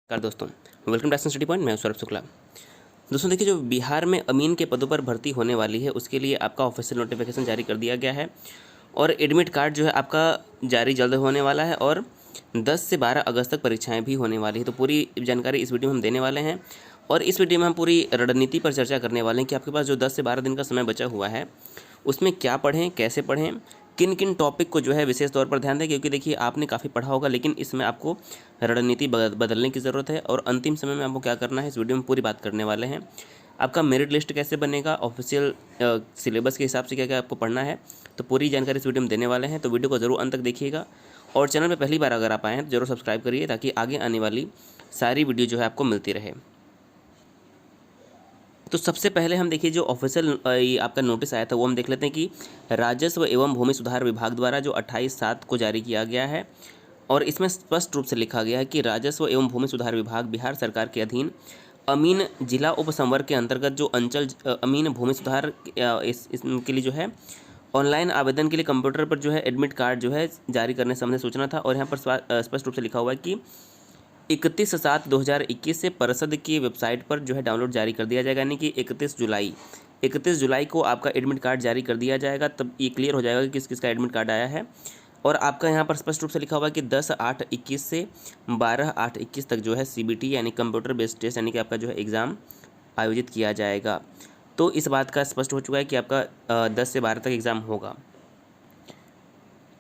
नमस्कार दोस्तों, welcome to एसन स्टडी पॉइंट। मैं सौरभ शुक्ला। दोस्तों देखिए, जो बिहार में अमीन के पदों पर भर्ती होने वाली है उसके लिए आपका ऑफिशियल नोटिफिकेशन जारी कर दिया गया है और एडमिट कार्ड जो है आपका जारी जल्द होने वाला है और 10 से 12 अगस्त तक परीक्षाएं भी होने वाली है। तो पूरी जानकारी इस वीडियो में हम देने वाले हैं और इस वीडियो में हम पूरी रणनीति पर चर्चा करने वाले हैं कि आपके पास जो 10 से 12 दिन का समय बचा हुआ है उसमें क्या पढ़ें, कैसे पढ़ें, किन किन टॉपिक को जो है विशेष तौर पर ध्यान दें। क्योंकि देखिए, आपने काफ़ी पढ़ा होगा लेकिन इसमें आपको रणनीति बदलने की ज़रूरत है और अंतिम समय में आपको क्या करना है इस वीडियो में पूरी बात करने वाले हैं। आपका मेरिट लिस्ट कैसे बनेगा, ऑफिशियल सिलेबस के हिसाब से क्या क्या आपको पढ़ना है, तो पूरी जानकारी इस वीडियो में देने वाले हैं। तो वीडियो को ज़रूर अंत तक देखिएगा और चैनल पर पहली बार अगर आप आए हैं तो जरूर सब्सक्राइब करिए ताकि आगे आने वाली सारी वीडियो जो है आपको मिलती रहे। तो सबसे पहले हम देखिए, जो ऑफिशियल आपका नोटिस आया था वो हम देख लेते हैं कि राजस्व एवं भूमि सुधार विभाग द्वारा जो 28/7 को जारी किया गया है और इसमें स्पष्ट रूप से लिखा गया है कि राजस्व एवं भूमि सुधार विभाग बिहार सरकार के अधीन अमीन जिला उपसंवर्ग के अंतर्गत जो अंचल अमीन भूमि सुधार इसके लिए जो है ऑनलाइन आवेदन के लिए कंप्यूटर पर जो है एडमिट कार्ड जो है जारी करने संबंधी सूचना था। और यहाँ पर स्पष्ट रूप से लिखा हुआ है कि 31/7/2021 से परिषद की वेबसाइट पर जो है डाउनलोड जारी कर दिया जाएगा, यानी कि 31 जुलाई को आपका एडमिट कार्ड जारी कर दिया जाएगा। तब ये क्लियर हो जाएगा कि किस किस का एडमिट कार्ड आया है। और आपका यहाँ पर स्पष्ट रूप से लिखा हुआ है कि 10/8/21 से 12/8/21 तक जो है CBT यानी कंप्यूटर बेस्ड टेस्ट यानी कि आपका जो है एग्ज़ाम आयोजित किया जाएगा। तो इस बात का स्पष्ट हो चुका है कि आपका 10 से 12 तक एग्ज़ाम होगा।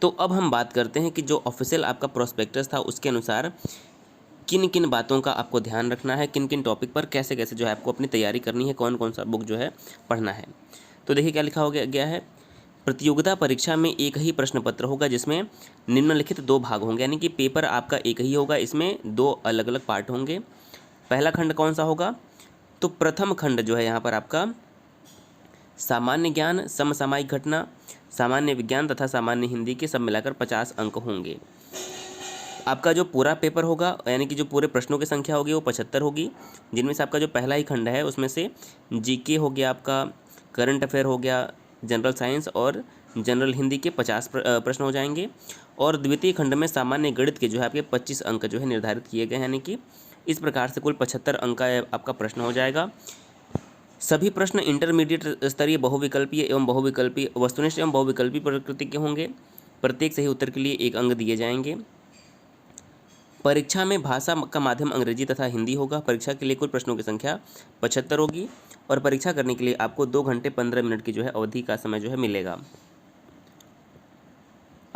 तो अब हम बात करते हैं कि जो ऑफिशियल आपका प्रोस्पेक्टस था उसके अनुसार किन किन बातों का आपको ध्यान रखना है, किन किन टॉपिक पर कैसे कैसे जो है आपको अपनी तैयारी करनी है, कौन कौन सा बुक जो है पढ़ना है। तो देखिए क्या लिखा हो गया है। प्रतियोगिता परीक्षा में एक ही प्रश्न पत्र होगा जिसमें निम्नलिखित 2 भाग होंगे, यानी कि पेपर आपका एक ही होगा, इसमें 2 अलग अलग पार्ट होंगे। पहला खंड कौन सा होगा, तो प्रथम खंड जो है यहाँ पर आपका सामान्य ज्ञान, समसामयिक घटना, सामान्य विज्ञान तथा सामान्य हिंदी के सब मिलाकर 50 अंक होंगे। आपका जो पूरा पेपर होगा यानी कि जो पूरे प्रश्नों की संख्या होगी वो 75 होगी, जिनमें से आपका जो पहला ही खंड है उसमें से GK हो गया, आपका करंट अफेयर हो गया, जनरल साइंस और जनरल हिंदी के 50 प्रश्न हो जाएंगे। और द्वितीय खंड में सामान्य गणित के जो है आपके 25 अंक जो है निर्धारित किए गए हैं, यानी कि इस प्रकार से कुल 75 अंक का आपका प्रश्न हो जाएगा। सभी प्रश्न इंटरमीडिएट स्तरीय बहुविकल्पीय एवं बहुविकल्पीय वस्तुनिष्ठ एवं बहुविकल्पीय प्रकृति के होंगे। प्रत्येक सही उत्तर के लिए 1 अंक दिए जाएंगे। परीक्षा में भाषा का माध्यम अंग्रेजी तथा हिंदी होगा। परीक्षा के लिए कुल प्रश्नों की संख्या 75 होगी और परीक्षा करने के लिए आपको 2 घंटे 15 मिनट की जो है अवधि का समय जो है मिलेगा।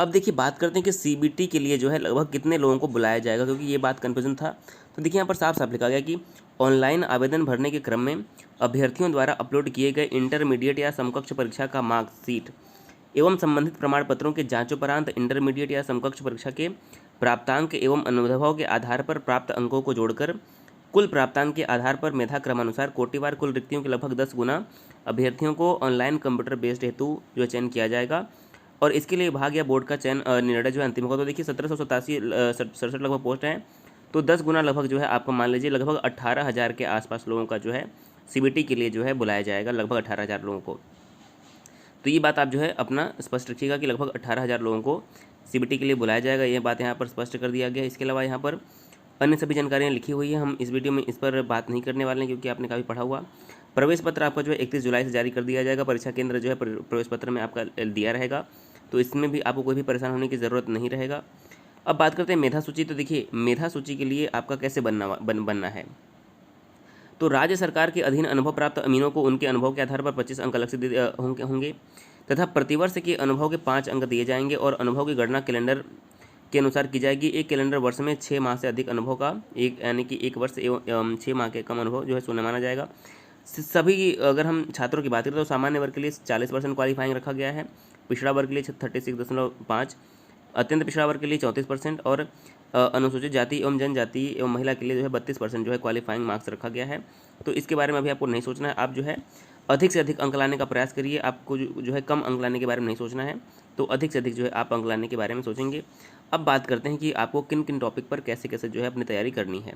अब देखिए बात करते हैं कि CBT के लिए जो है लगभग कितने लोगों को बुलाया जाएगा, क्योंकि ये बात कन्फ्यूजन था। तो देखिए यहाँ पर साफ साफ लिखा गया कि ऑनलाइन आवेदन भरने के क्रम में अभ्यर्थियों द्वारा अपलोड किए गए इंटरमीडिएट या समकक्ष परीक्षा का मार्कशीट एवं संबंधित प्रमाण पत्रों के जांचोपरांत इंटरमीडिएट या समकक्ष परीक्षा के प्राप्तांक एवं अनुभव के आधार पर प्राप्त अंकों को जोड़कर कुल प्राप्तांक के आधार पर मेधा क्रमानुसार कोटिवार कुल रिक्तियों के लगभग 10 गुना अभ्यर्थियों को ऑनलाइन कंप्यूटर बेस्ड हेतु जो चयन किया जाएगा। और इसके लिए विभाग या बोर्ड का चयन निर्णय जो है अंतिम होगा। तो देखिए 1787 लगभग पोस्ट हैं, तो 10 गुना लगभग जो है आपको मान लीजिए लगभग 18,000 के आसपास लोगों का जो है CBT के लिए जो है बुलाया जाएगा, लगभग 18,000 लोगों को। तो ये बात आप जो है अपना स्पष्ट रखिएगा कि लगभग 18,000 लोगों को CBT के लिए बुलाया जाएगा। ये बात यहाँ पर स्पष्ट कर दिया गया है। इसके अलावा यहाँ पर अन्य सभी जानकारियाँ लिखी हुई है, हम इस वीडियो में इस पर बात नहीं करने वाले हैं क्योंकि आपने काफ़ी पढ़ा हुआ। प्रवेश पत्र आपका जो है 31 जुलाई से जारी कर दिया जाएगा। परीक्षा केंद्र जो है प्रवेश पत्र में आपका दिया रहेगा, तो इसमें भी आपको कोई भी परेशान होने की ज़रूरत नहीं रहेगा। अब बात करते हैं मेधा सूची। तो देखिए मेधा सूची के लिए आपका कैसे बनना है। तो राज्य सरकार के अधीन अनुभव प्राप्त अमीनों को उनके अनुभव के आधार पर 25 अंक अलग से होंगे तथा प्रतिवर्ष के अनुभव के 5 अंक दिए जाएंगे और अनुभव की गणना कैलेंडर के अनुसार की जाएगी। एक कैलेंडर वर्ष में 6 माह से अधिक अनुभव का यानी कि 1 वर्ष एवं 6 माह के कम अनुभव जो है शून्य माना जाएगा। सभी अगर हम छात्रों की बात करें तो सामान्य वर्ग के लिए 40% क्वालिफाइंग रखा गया है, पिछड़ा वर्ग के लिए 36.5, अत्यंत पिछड़ा वर्ग के लिए 34% और अनुसूचित जाति एवं जनजाति एवं महिला के लिए जो है 32% जो है क्वालिफाइंग मार्क्स रखा गया है। तो इसके बारे में अभी आपको नहीं सोचना है, आप जो है अधिक से अधिक अंक लाने का प्रयास करिए। आपको जो है कम अंक लाने के बारे में नहीं सोचना है, तो अधिक से अधिक जो है आप अंक लाने के बारे में सोचेंगे। अब बात करते हैं कि आपको किन किन टॉपिक पर कैसे कैसे जो है अपनी तैयारी करनी है।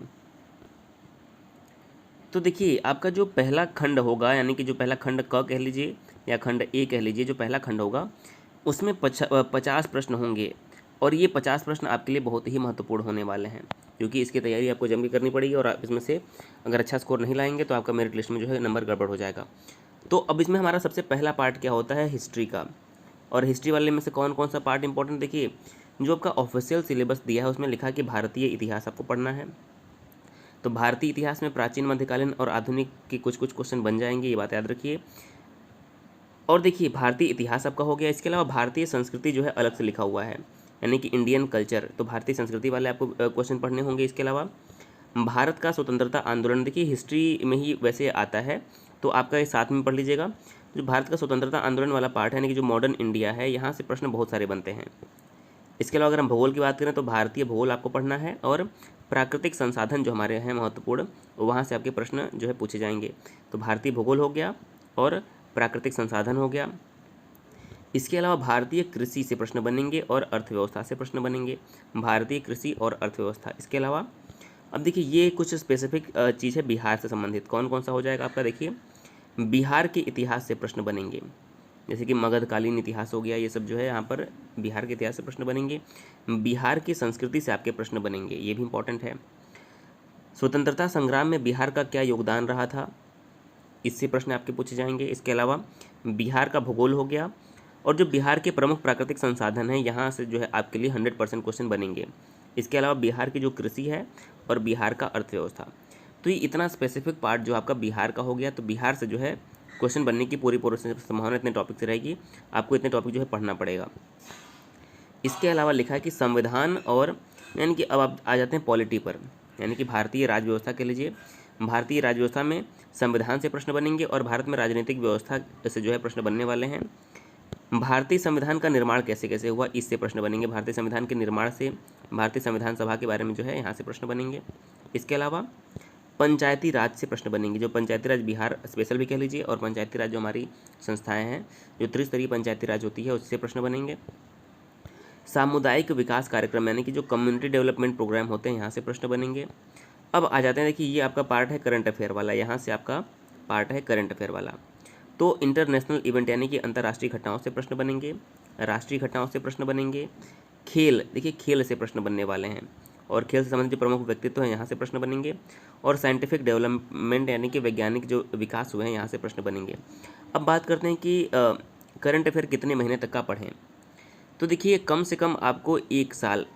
तो देखिए आपका जो पहला खंड होगा यानी कि जो पहला खंड क कह लीजिए या खंड A कह लीजिए, जो पहला खंड होगा उसमें 50 प्रश्न होंगे और ये 50 प्रश्न आपके लिए बहुत ही महत्वपूर्ण होने वाले हैं। क्योंकि इसकी तैयारी आपको जम के करनी पड़ेगी और आप इसमें से अगर अच्छा स्कोर नहीं लाएंगे तो आपका मेरिट लिस्ट में जो है नंबर गड़बड़ हो जाएगा। तो अब इसमें हमारा सबसे पहला पार्ट क्या होता है, हिस्ट्री का। और हिस्ट्री वाले में से कौन कौन सा पार्ट इंपॉर्टेंट, देखिए जो आपका ऑफिशियल सिलेबस दिया है उसमें लिखा कि भारतीय इतिहास आपको पढ़ना है। तो भारतीय इतिहास में प्राचीन, मध्यकालीन और आधुनिक के कुछ कुछ क्वेश्चन बन जाएंगे, ये बात याद रखिए। और देखिए भारतीय इतिहास आपका हो गया, इसके अलावा भारतीय संस्कृति जो है अलग से लिखा हुआ है, यानी कि इंडियन कल्चर, तो भारतीय संस्कृति वाले आपको क्वेश्चन पढ़ने होंगे। इसके अलावा भारत का स्वतंत्रता आंदोलन, देखिए हिस्ट्री में ही वैसे आता है तो आपका ये साथ में पढ़ लीजिएगा। जो भारत का स्वतंत्रता आंदोलन वाला पार्ट है, यानी कि जो मॉडर्न इंडिया है, यहाँ से प्रश्न बहुत सारे बनते हैं। इसके अलावा अगर हम भूगोल की बात करें तो भारतीय भूगोल आपको पढ़ना है, और प्राकृतिक संसाधन जो हमारे हैं महत्वपूर्ण, वहाँ से आपके प्रश्न जो है पूछे जाएंगे। तो भारतीय भूगोल हो गया और प्राकृतिक संसाधन हो गया। इसके अलावा भारतीय कृषि से प्रश्न बनेंगे और अर्थव्यवस्था से प्रश्न बनेंगे, भारतीय कृषि और अर्थव्यवस्था। इसके अलावा अब देखिए ये कुछ स्पेसिफिक चीज़ है बिहार से संबंधित, कौन कौन सा हो जाएगा आपका, देखिए बिहार के इतिहास से प्रश्न बनेंगे, जैसे कि मगधकालीन इतिहास हो गया, ये सब जो है यहाँ पर बिहार के इतिहास से प्रश्न बनेंगे। बिहार की संस्कृति से आपके प्रश्न बनेंगे, ये भी इंपॉर्टेंट है। स्वतंत्रता संग्राम में बिहार का क्या योगदान रहा था, इससे प्रश्न आपके पूछे जाएंगे। इसके अलावा बिहार का भूगोल हो गया, और जो बिहार के प्रमुख प्राकृतिक संसाधन हैं यहाँ से जो है आपके लिए 100% क्वेश्चन बनेंगे। इसके अलावा बिहार की जो कृषि है और बिहार का अर्थव्यवस्था। तो ये इतना स्पेसिफिक पार्ट जो आपका बिहार का हो गया, तो बिहार से जो है क्वेश्चन बनने की पूरी संभावना इतने टॉपिक से रहेगी, आपको इतने टॉपिक जो है पढ़ना पड़ेगा। इसके अलावा लिखा है कि संविधान और, यानी कि अब आप आ जाते हैं पॉलिटी पर, यानी कि भारतीय राज्य के लीजिए, भारतीय राज्य व्यवस्था में संविधान से प्रश्न बनेंगे और भारत में राजनीतिक व्यवस्था से जो है प्रश्न बनने वाले हैं। भारतीय संविधान का निर्माण कैसे कैसे हुआ, इससे प्रश्न बनेंगे। भारतीय संविधान के निर्माण से, भारतीय संविधान सभा के बारे में जो है यहाँ से प्रश्न बनेंगे। इसके अलावा पंचायती राज से प्रश्न बनेंगे, जो पंचायती राज बिहार स्पेशल भी कह लीजिए, और पंचायती राज जो हमारी संस्थाएं हैं, जो त्रिस्तरीय पंचायती राज होती है, उससे प्रश्न बनेंगे। सामुदायिक विकास कार्यक्रम, यानी कि जो कम्युनिटी डेवलपमेंट प्रोग्राम होते हैं, यहाँ से प्रश्न बनेंगे। अब आ जाते हैं, देखिए ये आपका पार्ट है करंट अफेयर वाला, यहाँ से आपका पार्ट है करंट अफेयर वाला। तो इंटरनेशनल इवेंट, यानी कि अंतर्राष्ट्रीय घटनाओं से प्रश्न बनेंगे, राष्ट्रीय घटनाओं से प्रश्न बनेंगे। खेल, देखिए खेल से प्रश्न बनने वाले हैं, और खेल से संबंधित जो प्रमुख व्यक्तित्व हैं यहाँ से प्रश्न बनेंगे। और साइंटिफिक डेवलपमेंट, यानी कि वैज्ञानिक जो विकास हुए हैं, यहाँ से प्रश्न बनेंगे। अब बात करते हैं कि करंट अफेयर कितने महीने तक का पढ़ें। तो देखिए कम से कम आपको 1 साल,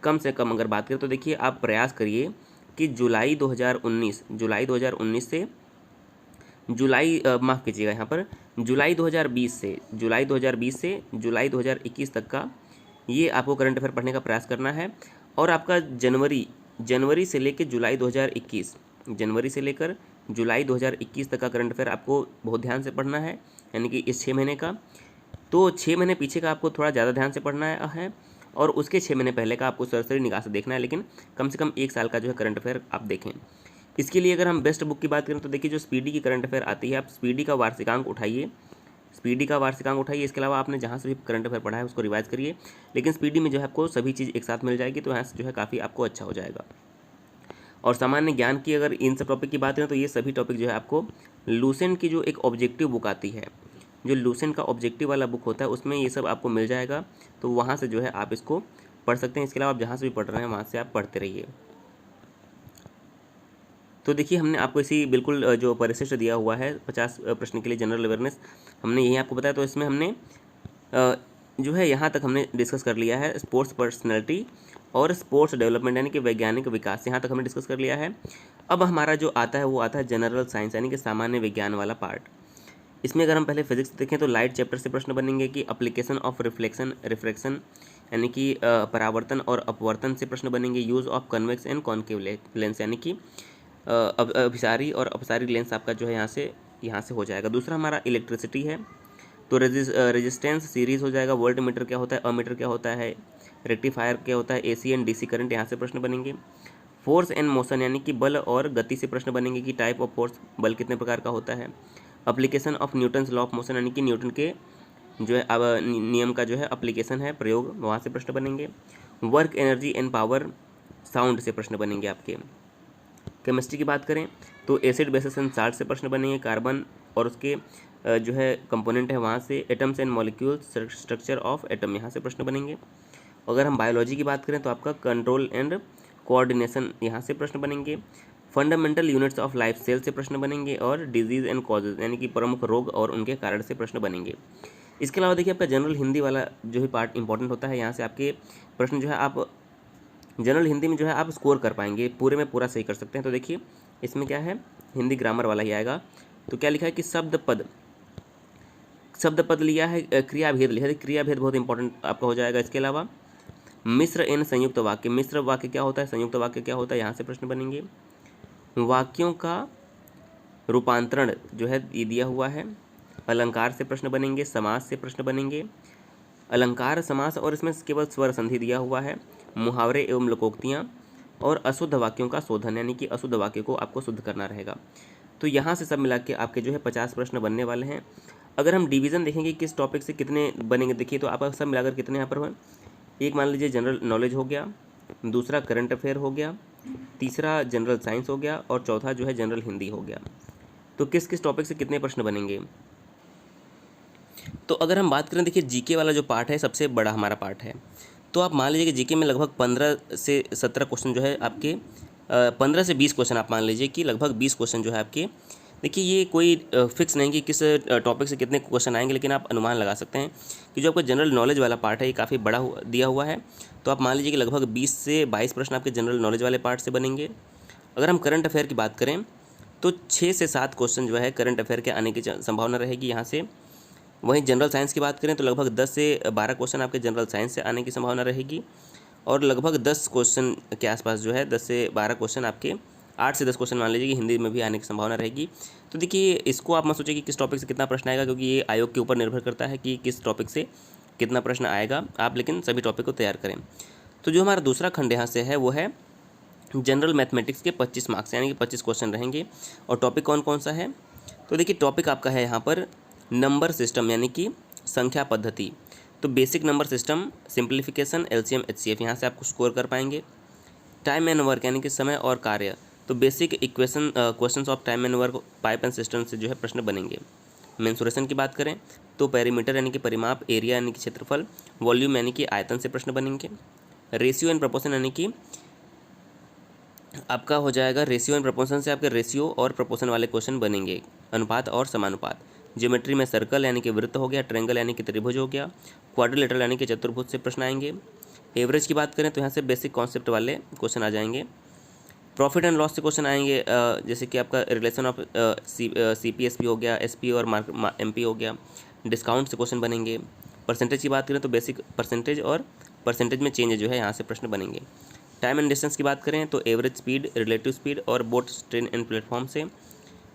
कम से कम अगर बात करें तो देखिए आप प्रयास करिए कि जुलाई 2019 से माफ़ कीजिएगा, यहाँ पर जुलाई 2020 से जुलाई 2021 तक का ये आपको करंट अफेयर पढ़ने का प्रयास करना है। और आपका जनवरी से लेकर जुलाई 2021 तक का करंट अफेयर आपको बहुत ध्यान से पढ़ना है, यानी कि इस 6 महीने का। तो 6 महीने पीछे का आपको थोड़ा ज़्यादा ध्यान से पढ़ना है, और उसके 6 महीने पहले का आपको सरसरी निगाह से देखना है, लेकिन कम से कम 1 साल का जो है करंट अफेयर आप देखें। इसके लिए अगर हम बेस्ट बुक की बात करें तो देखिए जो स्पीडी की करंट अफेयर आती है, आप स्पीडी का वार्षिकांक उठाइए, इसके अलावा आपने जहाँ से भी करंट अफेयर पढ़ा है उसको रिवाइज करिए, लेकिन स्पीडी में जो है आपको सभी चीज़ एक साथ मिल जाएगी, तो यहाँ से जो है काफ़ी आपको अच्छा हो जाएगा। और सामान्य ज्ञान की अगर इन सब टॉपिक की बात करें तो ये सभी टॉपिक जो है आपको लूसेंट की जो एक ऑब्जेक्टिव बुक आती है, जो लूसेंट का ऑब्जेक्टिव वाला बुक होता है, उसमें ये सब आपको मिल जाएगा, तो वहाँ से जो है आप इसको पढ़ सकते हैं। इसके अलावा आप जहाँ से भी पढ़ रहे हैं वहाँ से आप पढ़ते रहिए। तो देखिए हमने आपको इसी बिल्कुल जो परिशिष्ट दिया हुआ है 50 प्रश्न के लिए जनरल अवेयरनेस, हमने यही आपको बताया। तो इसमें हमने जो है यहाँ तक हमने डिस्कस कर लिया है स्पोर्ट्स पर्सनैलिटी और स्पोर्ट्स डेवलपमेंट, यानी कि वैज्ञानिक विकास, यहाँ तक हमने डिस्कस कर लिया है। अब हमारा जो आता है वो आता है जनरल साइंस, यानी कि सामान्य विज्ञान वाला पार्ट। इसमें अगर हम पहले फिजिक्स देखें तो लाइट चैप्टर से प्रश्न बनेंगे कि एप्लीकेशन ऑफ रिफ्लेक्शन, यानी कि परावर्तन और अपवर्तन से प्रश्न बनेंगे। Use of convex and concave lens, यानी कि अभिसारी और अपसारी लेंस आपका जो है यहाँ से हो जाएगा। दूसरा हमारा इलेक्ट्रिसिटी है, तो रेजिस्टेंस सीरीज़ हो जाएगा। वोल्ट मीटर क्या होता है, अमीटर क्या होता है, रेक्टिफायर क्या होता है, एसी एंड डीसी करंट, यहाँ से प्रश्न बनेंगे। फोर्स एंड मोशन, यानी कि बल और गति से प्रश्न बनेंगे कि टाइप ऑफ फोर्स, बल कितने प्रकार का होता है। Application of Newton's law of motion, यानी कि न्यूटन के जो है अब नियम का जो है एप्लीकेशन है, प्रयोग, वहाँ से प्रश्न बनेंगे। Work, energy and power, sound से प्रश्न बनेंगे आपके। केमिस्ट्री की बात करें तो एसिड, बेसिस एंड साल्ट से प्रश्न बनेंगे। कार्बन और उसके जो है कंपोनेंट है वहाँ से। Atoms and molecules, structure of atom, यहाँ से प्रश्न बनेंगे। अगर हम बायोलॉजी की बात करें तो आपका कंट्रोल एंड कोऑर्डिनेशन यहाँ से प्रश्न बनेंगे, fundamental units of life cell से प्रश्न बनेंगे, और डिजीज़ एंड कॉजेज यानी कि प्रमुख रोग और उनके कारण से प्रश्न बनेंगे। इसके अलावा देखिए आपका जनरल हिंदी वाला जो है पार्ट इंपॉर्टेंट होता है। यहाँ से आपके प्रश्न जो है आप जनरल हिंदी में जो है आप स्कोर कर पाएंगे, पूरे में पूरा सही कर सकते हैं। तो देखिए इसमें क्या है, हिंदी ग्रामर वाला ही आएगा। तो क्या लिखा है कि शब्द पद लिया है, क्रियाभेद लिखा है, क्रियाभेद बहुत इंपॉर्टेंट आपका हो जाएगा। इसके अलावा मिश्र एन संयुक्त वाक्य, मिश्र वाक्य क्या होता है, संयुक्त वाक्य क्या होता है, यहाँ से प्रश्न बनेंगे। वाक्यों का रूपांतरण जो है ये दिया हुआ है, अलंकार से प्रश्न बनेंगे, समास से प्रश्न बनेंगे, अलंकार समास और इसमें केवल स्वर संधि दिया हुआ है, मुहावरे एवं लोकोक्तियाँ, और अशुद्ध वाक्यों का शोधन यानी कि अशुद्ध वाक्य को आपको शुद्ध करना रहेगा। तो यहाँ से सब मिला के आपके जो है 50 प्रश्न बनने वाले हैं। अगर हम डिवीज़न देखेंगे किस टॉपिक से कितने बनेंगे, देखिए तो आपका सब मिलाकर कितने यहाँ पर हुए, एक मान लीजिए जनरल नॉलेज हो गया, दूसरा करंट अफेयर हो गया, तीसरा जनरल साइंस हो गया, और चौथा जो है जनरल हिंदी हो गया। तो किस किस टॉपिक से कितने प्रश्न बनेंगे। तो अगर हम बात करें, देखिए जीके वाला जो पार्ट है सबसे बड़ा हमारा पार्ट है। तो आप मान लीजिए कि जीके में लगभग 15 से 17 क्वेश्चन जो है आपके 15 से 20 क्वेश्चन आप मान लीजिए कि लगभग 20 क्वेश्चन जो है आपके, देखिए ये कोई फिक्स नहीं कि किस टॉपिक से कितने क्वेश्चन आएंगे, लेकिन आप अनुमान लगा सकते हैं कि जो आपका जनरल नॉलेज वाला पार्ट है ये काफ़ी बड़ा दिया हुआ है। तो आप मान लीजिए कि लगभग 20 से 22 प्रश्न आपके जनरल नॉलेज वाले पार्ट से बनेंगे। अगर हम करंट अफेयर की बात करें तो 6 से 7 क्वेश्चन जो है करंट अफेयर के आने की संभावना रहेगी यहाँ से। वहीं जनरल साइंस की बात करें तो लगभग 10 से 12 क्वेश्चन आपके जनरल साइंस से आने की संभावना रहेगी, और लगभग 10 क्वेश्चन के आसपास जो है 10 से 12 क्वेश्चन आपके 8 से 10 क्वेश्चन मान लीजिए कि हिंदी में भी आने की संभावना रहेगी। तो देखिए इसको आप मत सोचिए कि किस टॉपिक से कितना प्रश्न आएगा, क्योंकि ये आयोग के ऊपर निर्भर करता है कि किस टॉपिक से कितना प्रश्न आएगा। आप लेकिन सभी टॉपिक को तैयार करें। तो जो हमारा दूसरा खंड यहाँ से है वो है जनरल मैथमेटिक्स के 25 मार्क्स यानी कि 25 क्वेश्चन रहेंगे। और टॉपिक कौन कौन सा है, तो देखिए टॉपिक आपका है यहाँ पर नंबर सिस्टम यानी कि संख्या पद्धति। तो basic number system, simplification, LCM, HCF यहाँ से आपको स्कोर कर पाएंगे। टाइम एंड वर्क यानी कि समय और कार्य, तो basic equation questions of time and work, pipe and system से जो है प्रश्न बनेंगे। मेंसुरेशन की बात करें तो पेरीमीटर यानी कि परिमाप, एरिया यानी कि क्षेत्रफल, वॉल्यूम यानी कि आयतन से प्रश्न बनेंगे। रेशियो एंड प्रोपोर्शन यानी कि आपका हो जाएगा रेशियो एंड प्रोपोर्शन से आपके रेशियो और प्रोपोर्शन वाले क्वेश्चन बनेंगे। अनुपात और समानुपात, ज्योमेट्री में सर्कल यानी कि वृत्त हो गया, ट्रायंगल यानी कि त्रिभुज हो गया, क्वाड्रिलेटरल यानी कि चतुर्भुज से प्रश्न आएंगे। एवरेज की बात करें तो यहाँ से बेसिक कॉन्सेप्ट वाले क्वेश्चन आ जाएंगे। प्रॉफिट एंड लॉस से क्वेश्चन आएंगे, जैसे कि आपका रिलेशन ऑफ सीपीएसपी हो गया, एसपी और एमपी हो गया। डिस्काउंट से क्वेश्चन बनेंगे। परसेंटेज की बात करें तो बेसिक परसेंटेज और परसेंटेज में चेंज जो है यहाँ से प्रश्न बनेंगे। टाइम एंड डिस्टेंस की बात करें तो एवरेज स्पीड, रिलेटिव स्पीड और बोट ट्रेन एंड प्लेटफॉर्म से।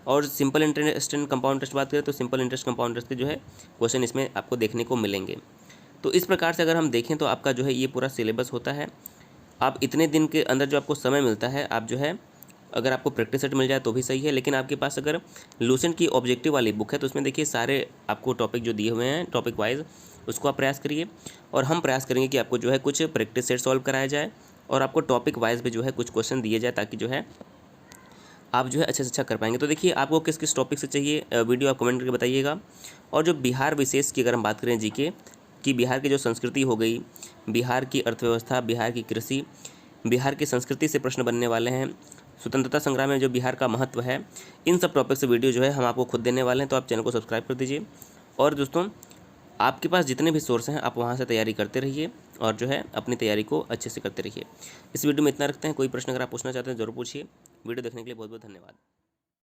और simple interest and compound interest बात करें तो सिंपल इंटरेस्ट कंपाउंड इंटरेस्ट के जो है क्वेश्चन इसमें आपको देखने को मिलेंगे। तो इस प्रकार से अगर हम देखें तो आपका जो है ये पूरा सिलेबस होता है। आप इतने दिन के अंदर जो आपको समय मिलता है, आप जो है अगर आपको प्रैक्टिस सेट मिल जाए तो भी सही है, लेकिन आपके पास अगर लूसेंट की ऑब्जेक्टिव वाली बुक है तो उसमें देखिए सारे आपको टॉपिक जो दिए हुए हैं टॉपिक वाइज उसको आप प्रयास करिए। और हम प्रयास करेंगे कि आपको जो है कुछ प्रैक्टिस सेट सॉल्व कराया जाए और आपको टॉपिक वाइज भी जो है कुछ क्वेश्चन दिए जाए, ताकि जो है आप जो है अच्छे से अच्छा कर पाएंगे। तो देखिए आपको किस किस टॉपिक से चाहिए वीडियो आप कमेंट करके बताइएगा। और जो बिहार विशेष की अगर हम बात करें जीके कि बिहार की जो संस्कृति हो गई, बिहार की अर्थव्यवस्था, बिहार की कृषि, बिहार की संस्कृति से प्रश्न बनने वाले हैं। स्वतंत्रता संग्राम में जो बिहार का महत्व है, इन सब टॉपिक से वीडियो जो है हम आपको खुद देने वाले हैं। तो आप चैनल को सब्सक्राइब कर दीजिए। और दोस्तों आपके पास जितने भी सोर्स हैं आप वहाँ से तैयारी करते रहिए और जो है अपनी तैयारी को अच्छे से करते रहिए। इस वीडियो में इतना रखते हैं। कोई प्रश्न अगर आप पूछना चाहते हैं ज़रूर पूछिए। वीडियो देखने के लिए बहुत बहुत धन्यवाद।